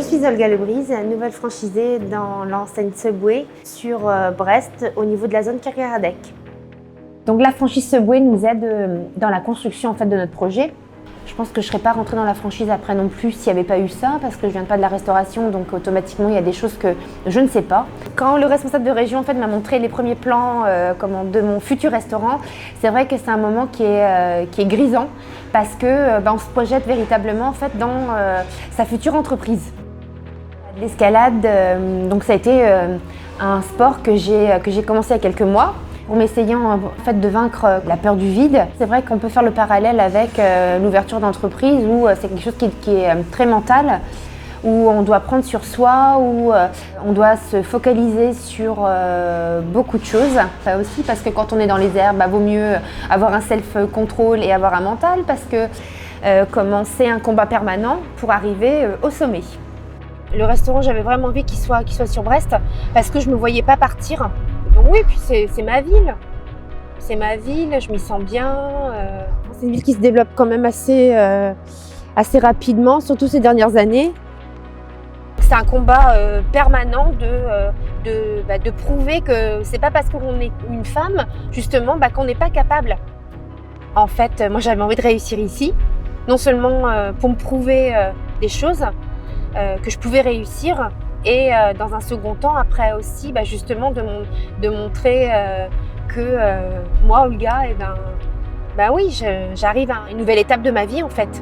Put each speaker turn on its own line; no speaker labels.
suis Olga Lebrise, nouvelle franchisée dans l'enseigne Subway sur Brest au niveau de la zone Kerguelen-Radec. Donc la franchise Subway nous aide dans la construction en fait, de notre projet. Je pense que je ne serais pas rentrée dans la franchise après non plus s'il n'y avait pas eu ça, parce que je ne viens pas de la restauration, donc automatiquement il y a des choses que je ne sais pas. Quand le responsable de région en fait, m'a montré les premiers plans de mon futur restaurant, c'est vrai que c'est un moment qui est grisant, parce que on se projette véritablement en fait, dans sa future entreprise. L'escalade, donc ça a été un sport que j'ai commencé il y a quelques mois. En m'essayant en fait, de vaincre la peur du vide. C'est vrai qu'on peut faire le parallèle avec l'ouverture d'entreprise où c'est quelque chose qui est très mental, où on doit prendre sur soi, où on doit se focaliser sur beaucoup de choses. Ça aussi parce que quand on est dans les airs, vaut mieux avoir un self-control et avoir un mental parce que commencer un combat permanent pour arriver au sommet. Le restaurant, j'avais vraiment envie qu'il soit sur Brest parce que je ne me voyais pas partir. Donc oui, puis c'est ma ville. C'est ma ville, je m'y sens bien. C'est une ville qui se développe quand même assez rapidement, surtout ces dernières années. C'est un combat permanent de prouver que c'est pas parce qu'on est une femme, justement, qu'on n'est pas capable. En fait, moi j'avais envie de réussir ici, non seulement pour me prouver des choses, que je pouvais réussir et dans un second temps après aussi justement de montrer que moi Olga oui j'arrive à une nouvelle étape de ma vie en fait.